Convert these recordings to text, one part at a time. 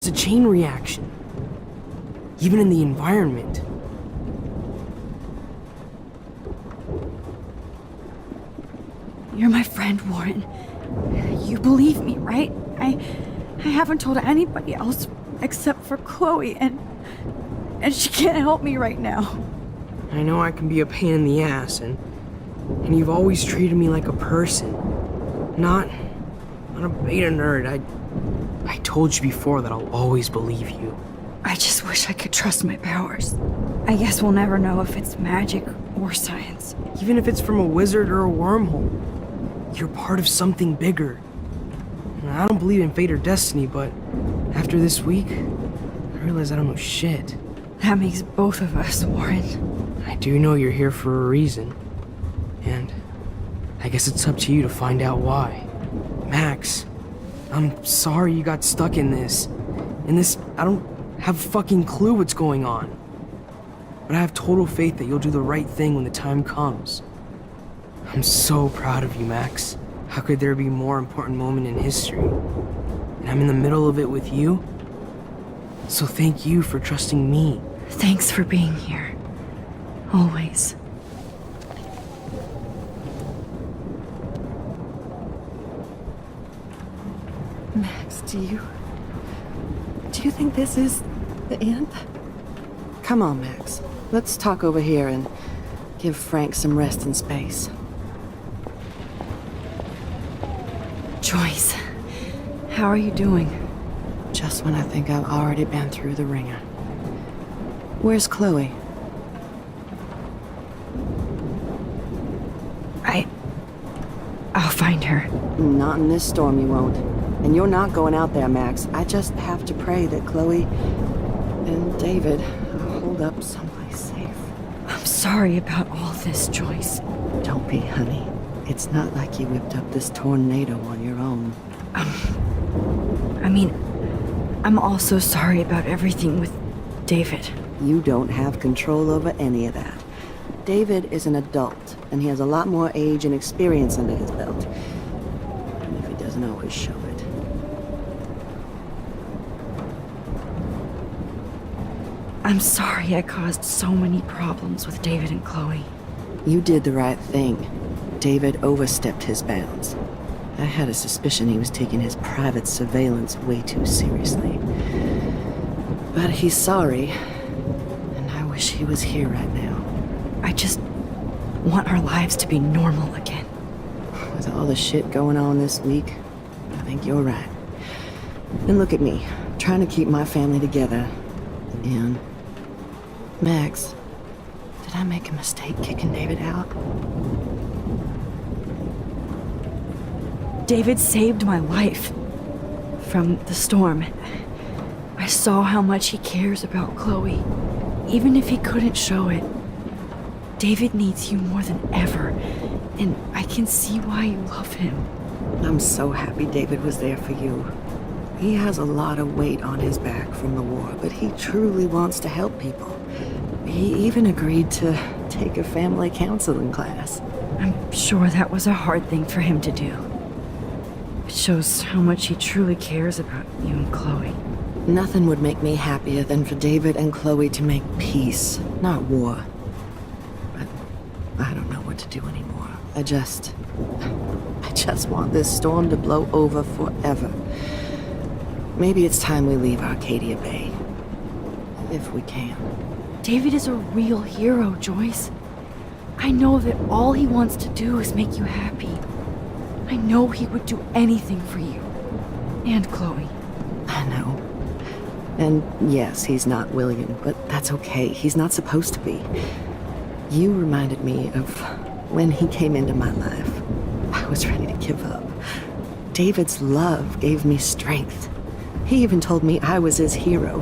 a chain reaction. Even in the environment. You're my friend, Warren. You believe me, right? I haven't told anybody else except for Chloe, and she can't help me right now. I know I can be a pain in the ass, and you've always treated me like a person. Not a beta nerd. I told you before that I'll always believe you. I just wish I could trust my powers. I guess we'll never know if it's magic or science. Even if it's from a wizard or a wormhole, you're part of something bigger. I don't believe in fate or destiny, but after this week, I realize I don't know shit. That makes both of us, Warren. I do know you're here for a reason. And I guess it's up to you to find out why. Max, I'm sorry you got stuck in this. I don't have a fucking clue what's going on. But I have total faith that you'll do the right thing when the time comes. I'm so proud of you, Max. How could there be a more important moment in history? And I'm in the middle of it with you. So thank you for trusting me. Thanks for being here. Always. Max, do you think this is the end? Come on, Max. Let's talk over here and give Frank some rest and space. Joyce, how are you doing? Just when I think I've already been through the ringer. Where's Chloe? I'll find her. Not in this storm, you won't. And you're not going out there, Max. I just have to pray that Chloe and David hold up someplace safe. I'm sorry about all this, Joyce. Don't be, honey. It's not like you whipped up this tornado on your own. I'm also sorry about everything with David. You don't have control over any of that. David is an adult, and he has a lot more age and experience under his belt. Even if he doesn't always show it. I'm sorry I caused so many problems with David and Chloe. You did the right thing. David overstepped his bounds. I had a suspicion he was taking his private surveillance way too seriously. But he's sorry, and I wish he was here right now. I just want our lives to be normal again. With all the shit going on this week, I think you're right. And look at me, trying to keep my family together. And Max, did I make a mistake kicking David out? David saved my life from the storm. I saw how much he cares about Chloe, even if he couldn't show it. David needs you more than ever, and I can see why you love him. I'm so happy David was there for you. He has a lot of weight on his back from the war, but he truly wants to help people. He even agreed to take a family counseling class. I'm sure that was a hard thing for him to do. It shows how much he truly cares about you and Chloe. Nothing would make me happier than for David and Chloe to make peace, not war. But I don't know what to do anymore. I just want this storm to blow over forever. Maybe it's time we leave Arcadia Bay. If we can. David is a real hero, Joyce. I know that all he wants to do is make you happy. I know he would do anything for you. And Chloe. I know. And yes, he's not William, but that's okay. He's not supposed to be. You reminded me of when he came into my life. I was ready to give up. David's love gave me strength. He even told me I was his hero.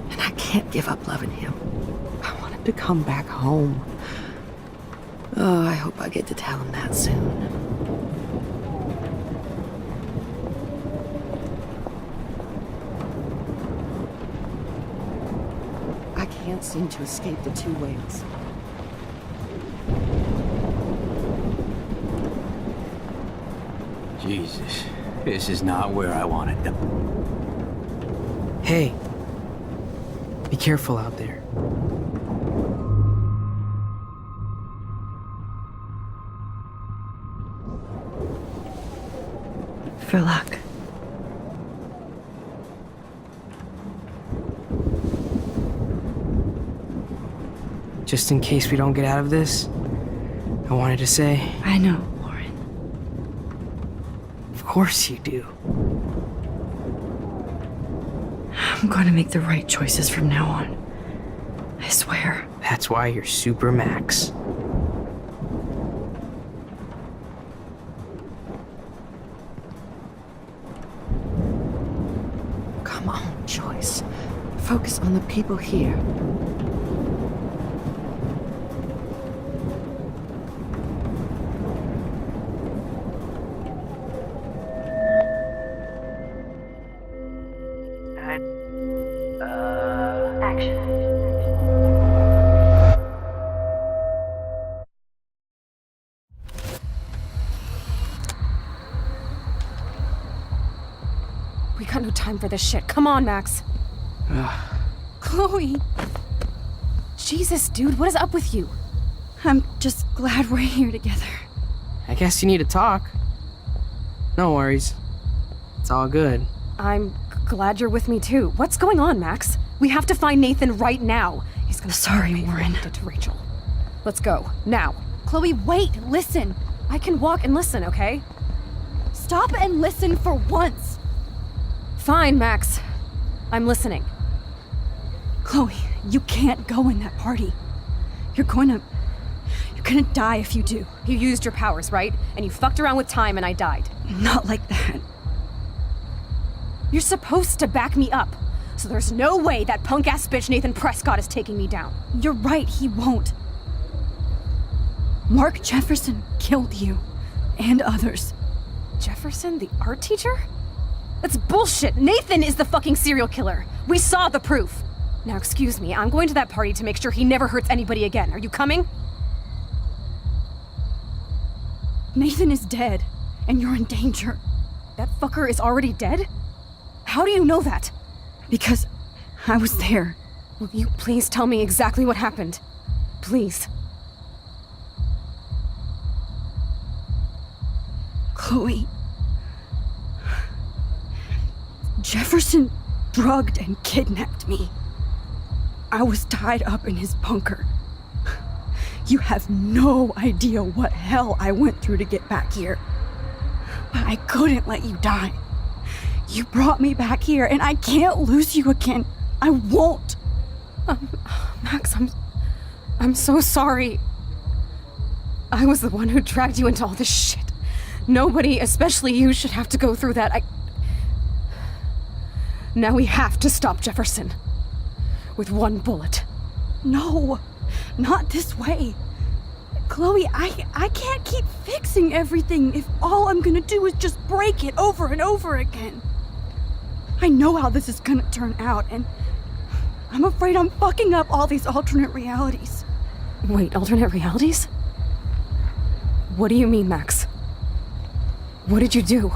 And I can't give up loving him. I want him to come back home. Oh, I hope I get to tell him that soon. I can't seem to escape the two whales. Jesus, this is not where I wanted them. Hey, be careful out there. For luck. Just in case we don't get out of this, I wanted to say, I know, Warren. of course you do. I'm gonna make the right choices from now on. I swear. That's why you're Super Max. Come on, Joyce. Focus on the people here. We got no time for this shit. Come on, Max. Chloe. Jesus, dude, what is up with you? I'm just glad we're here together. I guess you need to talk. No worries. It's all good. I'm glad you're with me too. What's going on, Max? We have to find Nathan right now. He's gonna Sorry, pay for what Warren. he did to Rachel. Let's go, now. Chloe, wait, listen. I can walk and listen, okay? Stop and listen for once. Fine, Max. I'm listening. Chloe, you can't go in that party. You're gonna die if you do. You used your powers, right? And you fucked around with time and I died. Not like that. You're supposed to back me up. So there's no way that punk-ass bitch Nathan Prescott is taking me down. You're right, he won't. Mark Jefferson killed you. And others. Jefferson, the art teacher? That's bullshit! Nathan is the fucking serial killer! We saw the proof! Now excuse me, I'm going to that party to make sure he never hurts anybody again. Are you coming? Nathan is dead, and you're in danger. That fucker is already dead? How do you know that? Because I was there. Will you please tell me exactly what happened? Please. Chloe. Jefferson drugged and kidnapped me. I was tied up in his bunker. You have no idea what hell I went through to get back here. But I couldn't let you die. You brought me back here, and I can't lose you again. I won't. Max, I'm so sorry. I was the one who dragged you into all this shit. Nobody, especially you, should have to go through that. Now we have to stop Jefferson. With one bullet. No, not this way. Chloe, I can't keep fixing everything if all I'm gonna do is just break it over and over again. I know how this is gonna turn out, and I'm afraid I'm fucking up all these alternate realities. Wait, alternate realities? What do you mean, Max? What did you do?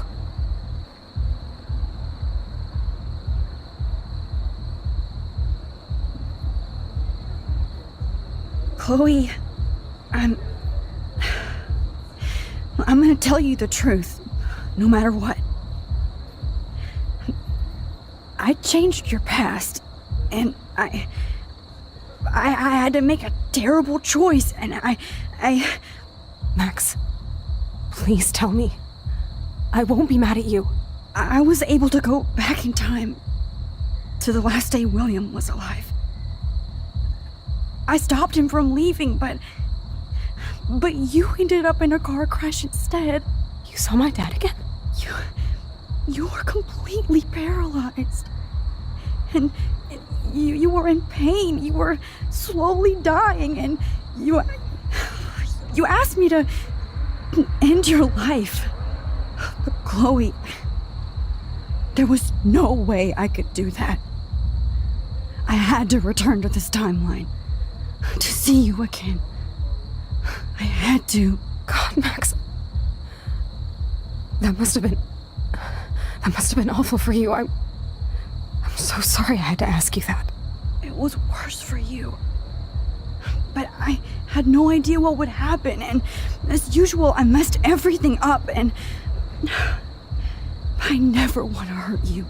Chloe, I'm gonna tell you the truth, no matter what. I changed your past, and I had to make a terrible choice, and I... Max, please tell me. I won't be mad at you. I was able to go back in time to the last day William was alive. I stopped him from leaving, but you ended up in a car crash instead. You saw my dad again? You were completely paralyzed. And you were in pain. You were slowly dying, and you asked me to end your life. But Chloe, there was no way I could do that. I had to return to this timeline. To see you again. I had to. God, Max. That must have been awful for you. I'm I'm so sorry I had to ask you that. It was worse for you. But I had no idea what would happen, and as usual, I messed everything up, and I never want to hurt you.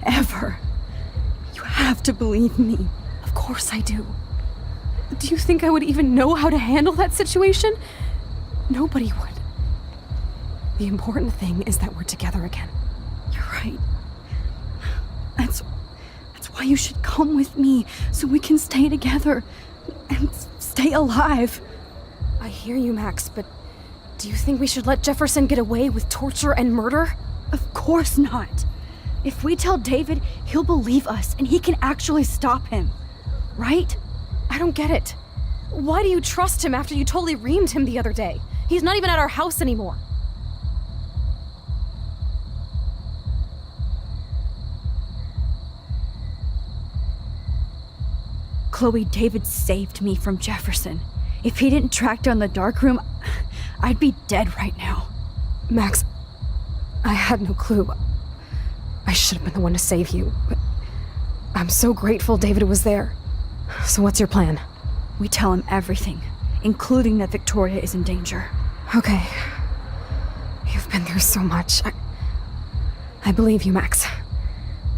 Ever. You have to believe me. Of course I do. Do you think I would even know how to handle that situation? Nobody would. The important thing is that we're together again. You're right. That's why you should come with me, so we can stay together and stay alive. I hear you, Max, but do you think we should let Jefferson get away with torture and murder? Of course not. If we tell David, he'll believe us and he can actually stop him. Right? I don't get it. Why do you trust him after you totally reamed him the other day? He's not even at our house anymore. Chloe, David saved me from Jefferson. If he didn't track down the dark room, I'd be dead right now. Max, I had no clue. I should have been the one to save you, but I'm so grateful David was there. So what's your plan? We tell him everything, including that Victoria is in danger. Okay. You've been through so much. I believe you, Max.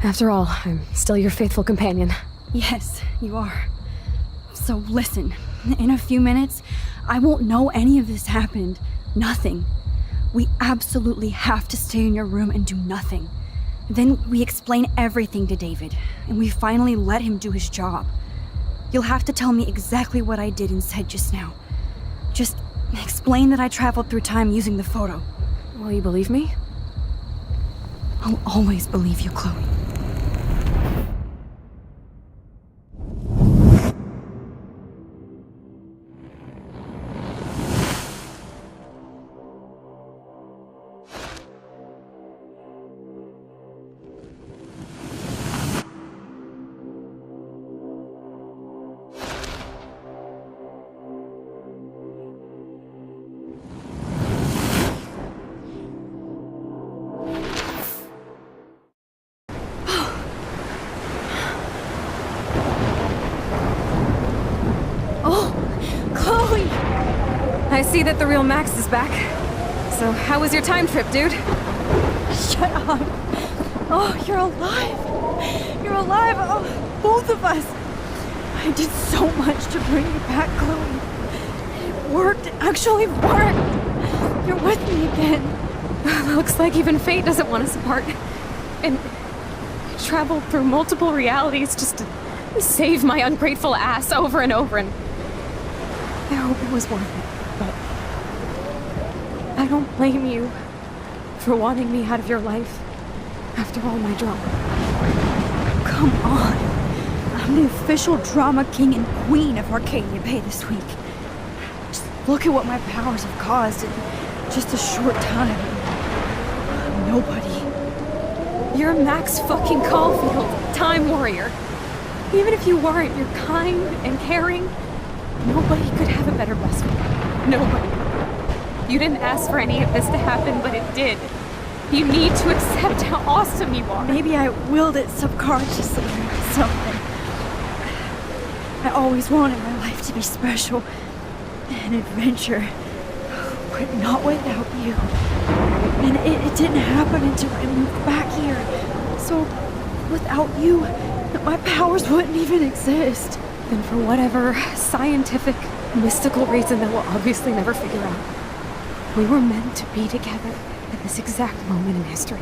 After all, I'm still your faithful companion. Yes, you are. So listen, in a few minutes, I won't know any of this happened. Nothing. We absolutely have to stay in your room and do nothing. Then we explain everything to David, and we finally let him do his job. You'll have to tell me exactly what I did and said just now. Just explain that I traveled through time using the photo. Will you believe me? I'll always believe you, Chloe. I see that the real Max is back. So, how was your time trip, dude? Shut up. Oh, you're alive. You're alive. Oh, both of us. I did so much to bring you back, Chloe. It worked. It actually worked. You're with me again. Looks like even fate doesn't want us apart. And I traveled through multiple realities just to save my ungrateful ass over and over, and I hope it was worth it. But I don't blame you for wanting me out of your life after all my drama. Come on. I'm the official drama king and queen of Arcadia Bay this week. Just look at what my powers have caused in just a short time. Nobody. You're Max fucking Caulfield, Time Warrior. Even if you weren't, you're kind and caring. Nobody could have a better best friend. Nobody. You didn't ask for any of this to happen, but it did. You need to accept how awesome you are. Maybe I willed it subconsciously or something. I always wanted my life to be special. An adventure. But not without you. And it didn't happen until I moved back here. So, without you, my powers wouldn't even exist. And for whatever scientific, mystical reason that we'll obviously never figure out, we were meant to be together at this exact moment in history.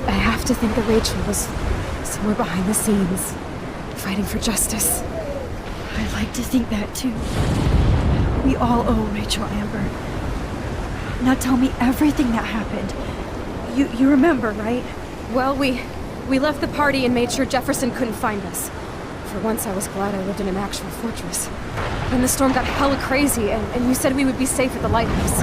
I have to think that Rachel was somewhere behind the scenes, fighting for justice. I like to think that too. We all owe Rachel Amber. Now tell me everything that happened. You remember, right? Well, we left the party and made sure Jefferson couldn't find us. For once, I was glad I lived in an actual fortress. Then the storm got hella crazy, and you said we would be safe at the lighthouse.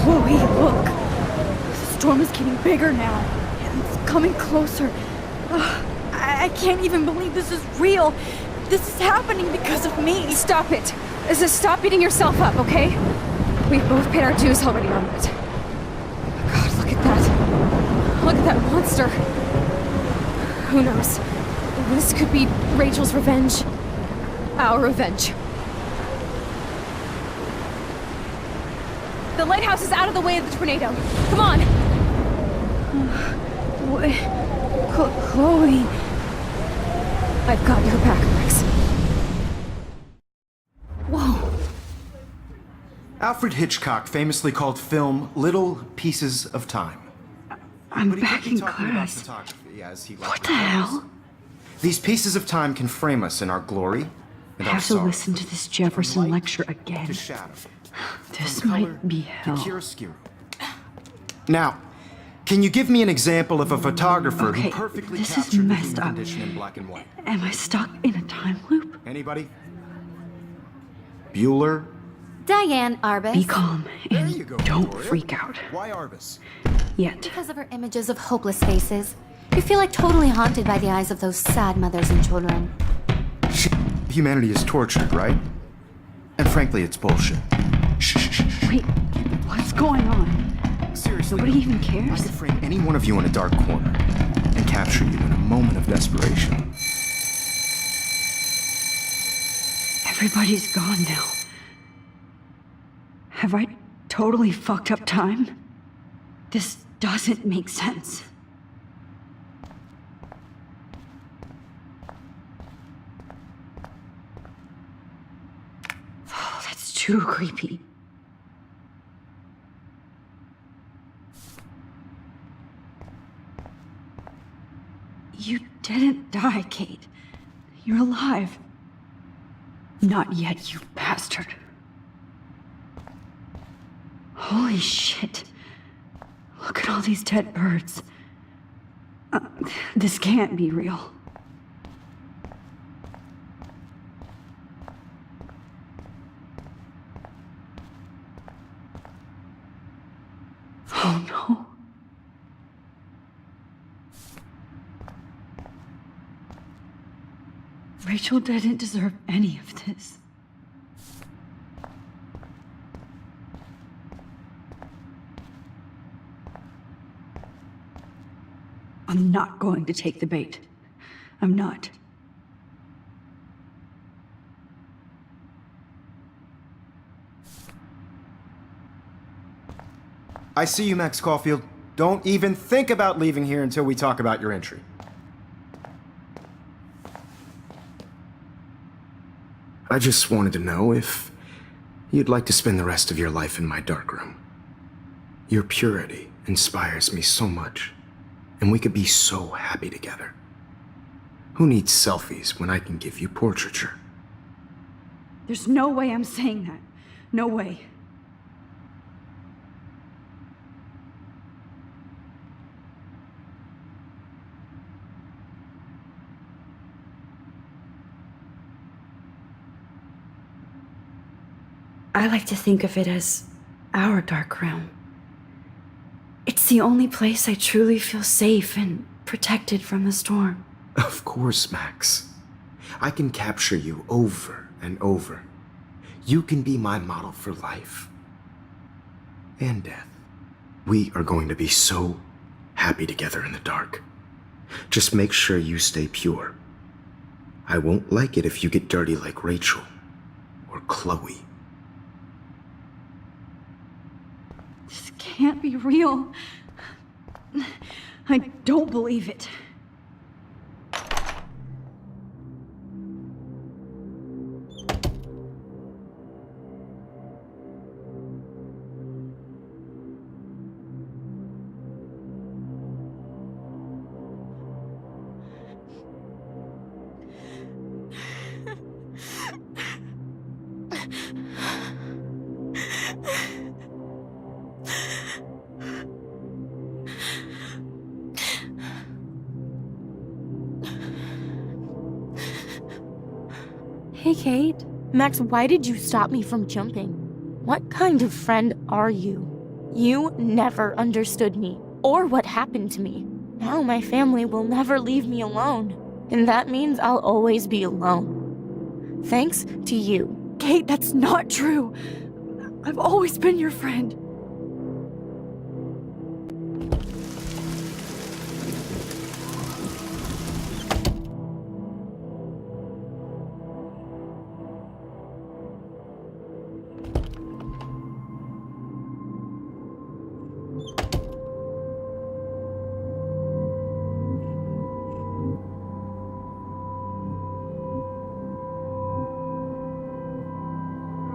Chloe, look. The storm is getting bigger now. And it's coming closer. I can't even believe this is real. This is happening because of me. Stop it. Stop beating yourself up, okay? We've both paid our dues already on it. God, look at that. Look at that monster. Who knows? This could be Rachel's revenge. Our revenge. The lighthouse is out of the way of the tornado. Come on! Chloe. I've got your back, Max. Whoa. Alfred Hitchcock famously called film little pieces of time. I'm But he back could be in talking about class. photography, as he What liked the to call it. hell? These pieces of time can frame us in our glory and I our have to sorrow. listen to this From Jefferson light lecture again. to shadow. This From color might be to hell. chiaroscuro. Now, can you give me an example of a photographer Okay, who perfectly this is captured the messed human up. condition in black and white? Am I stuck in a time loop? Anybody? Bueller? Diane Arbus. Be calm There and you go, don't Victoria. freak out. Why Arbus? Yet. Because of her images of hopeless faces. You feel like totally haunted by the eyes of those sad mothers and children. Humanity is tortured, right? And frankly, it's bullshit. Shh. Wait, what's going on? Seriously, Nobody even I cares? could frame any one of you in a dark corner and capture you in a moment of desperation. Everybody's gone now. Have I totally fucked up time? This doesn't make sense. Oh, that's too creepy. You didn't die, Kate. You're alive. Not yet, you bastard. Holy shit. Look at all these dead birds. This can't be real. Oh no. Rachel didn't deserve any of this. I'm not going to take the bait. I'm not. I see you, Max Caulfield. Don't even think about leaving here until we talk about your entry. I just wanted to know if you'd like to spend the rest of your life in my darkroom. Your purity inspires me so much, and we could be so happy together. Who needs selfies when I can give you portraiture? There's no way I'm saying that. No way. I like to think of it as our dark room. It's the only place I truly feel safe and protected from the storm. Of course, Max. I can capture you over and over. You can be my model for life and death. We are going to be so happy together in the dark. Just make sure you stay pure. I won't like it if you get dirty like Rachel or Chloe. This can't be real. I don't believe it. Hey, Kate. Max, why did you stop me from jumping? What kind of friend are you? You never understood me, or what happened to me. Now my family will never leave me alone, and that means I'll always be alone. Thanks to you. Kate, that's not true. I've always been your friend.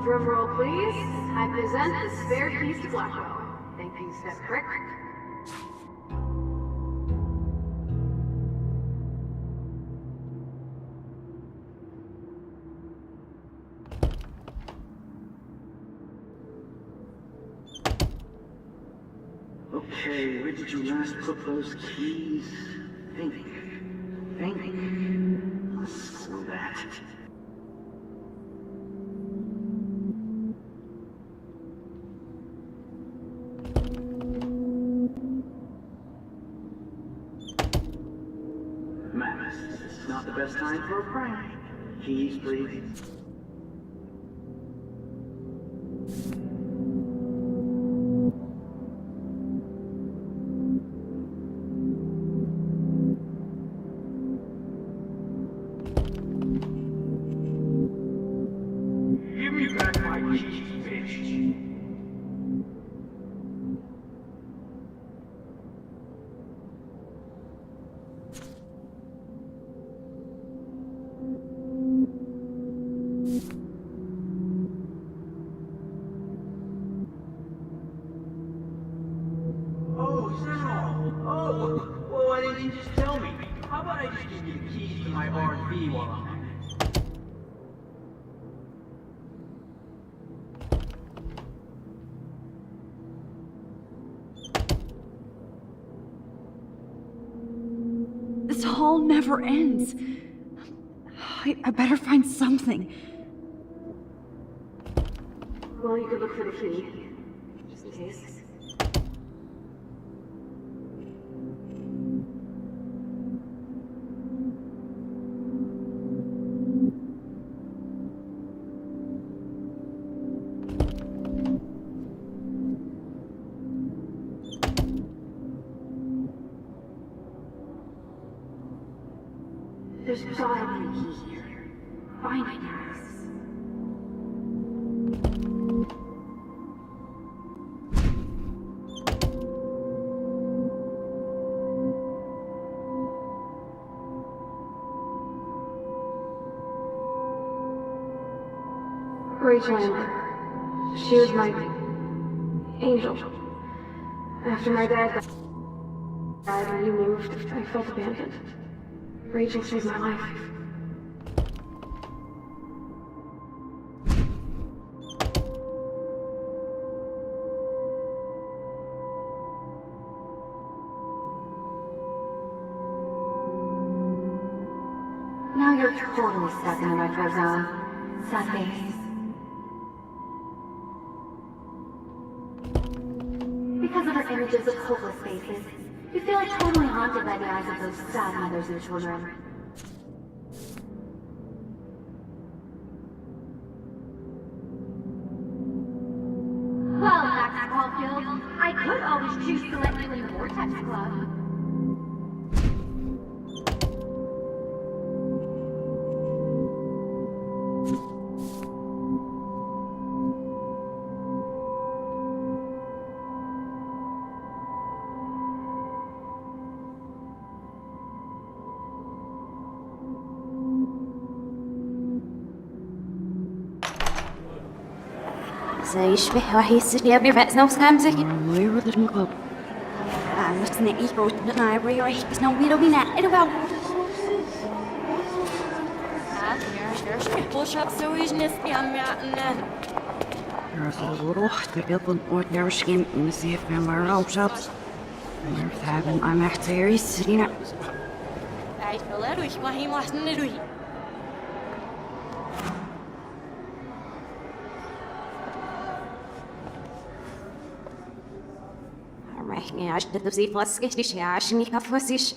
Drum roll, please. I present the spare keys to Blackwell. Thank you, Step Crick. Okay, where did you last put those keys? Think. Screw that. Max, this is not the best time for a prank. Keys, please. Give me back my keys, bitch. Oh, is that all? Oh, well, why didn't you just tell me? How about I just give you the keys to my R&B while I'm at it? This hall never ends. I better find something. Well, you could look for the key. Just in case. There's gotta be a key here. Find it, Max. Rachel Amber. She was my angel. After my dad died and you moved, I felt abandoned. Rachel saved my life. Now you're totally stuck in the retro zone. Sad face. Because of her images of hopeless faces, you feel like totally haunted by the eyes of those sad mothers and children. Well, Max Caulfield, I could always choose to let you in the Vortex Club. يشبه وحيس لي بيرفع نفس خمسة Where did we go? بس نقيش بروتنا بريح بس نوبيرو بينا إرباو Push up so is nest yam yatna. There's a little the ordinary scheme in the sea of our own shops. There's having I'm actually sitting up. I feel that we want him wasn't it. Alright, عشان تدوسي فاسكش ليش عشان يكفوسيش.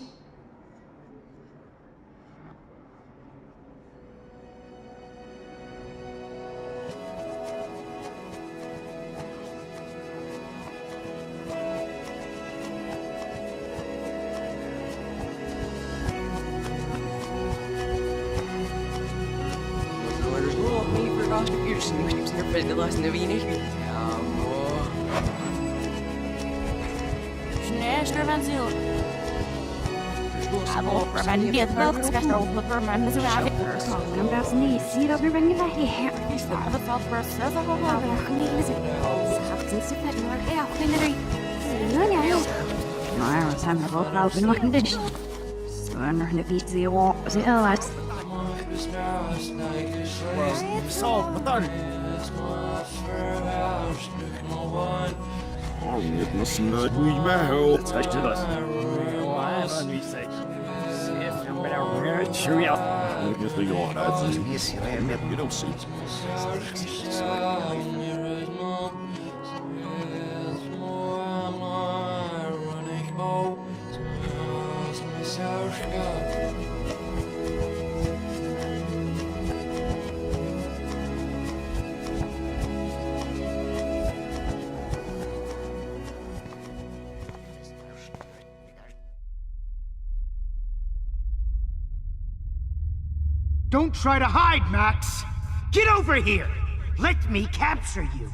Don't try to hide, Max! Get over here! Let me capture you!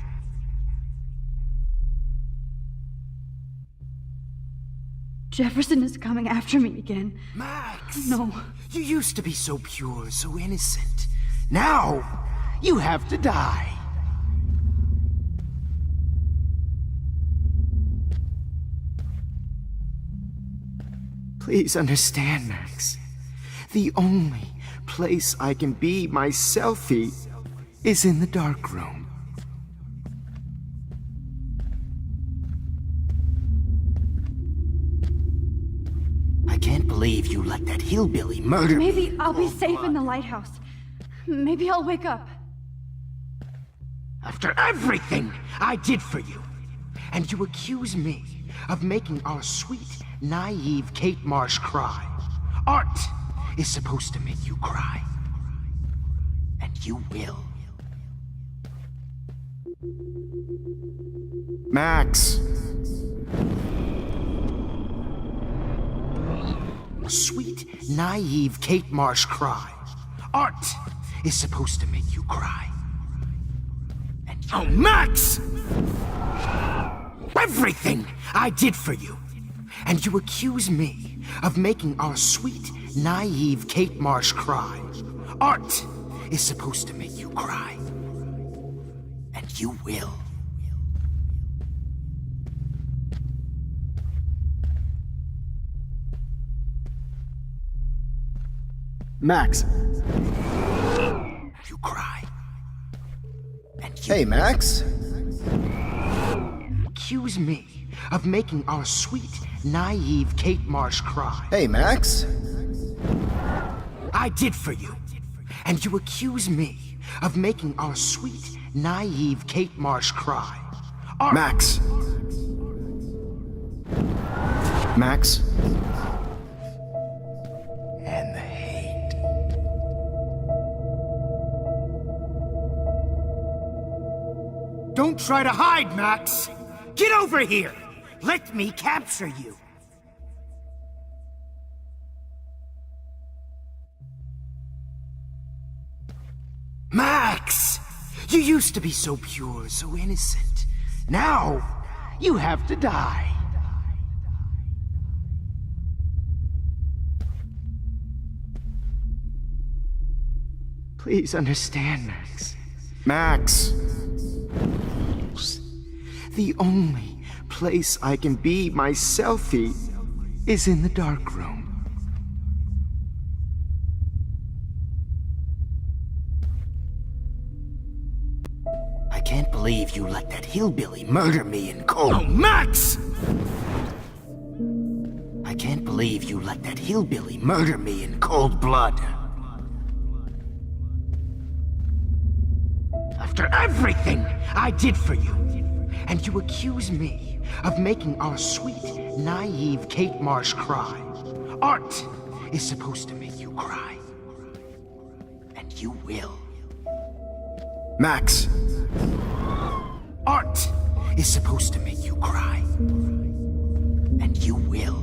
Jefferson is coming after me again. Max! No. You used to be so pure, so innocent. Now, you have to die. Please understand, Max. The only place I can be myself is in the dark room. I can't believe you let that hillbilly murder me. Maybe I'll be safe in the lighthouse. Maybe I'll wake up. After everything I did for you, and you accuse me of making our sweet, naive Kate Marsh cry. Art is supposed to make you cry. And you will. Max! Sweet, naive Kate Marsh cry. Art is supposed to make you cry. And oh, Max! Everything I did for you, and you accuse me of making our sweet, naive Kate Marsh cry. Art is supposed to make you cry. And you will. Max. You cry. And you Hey, Max. accuse me of making our sweet, naive Kate Marsh cry. Hey, Max. I did for you. And you accuse me of making our sweet, naive Kate Marsh cry. Art Max. Max. and the hate. Don't try to hide, Max! Get over here! Let me capture you! Max! You used to be so pure, so innocent. Now, you have to die. Please understand, Max. Max! The only place I can be myself is in the dark room. I can't believe you let that hillbilly murder me in cold. Oh, Max! I can't believe you let that hillbilly murder me in cold blood. After everything I did for you, and you accuse me of making our sweet, naive Kate Marsh cry. Art is supposed to make you cry. And you will. Max! Art is supposed to make you cry. And you will.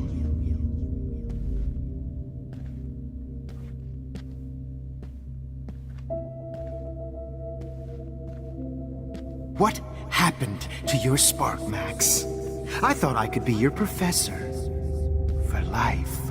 What happened to your spark, Max? I thought I could be your professor. For life.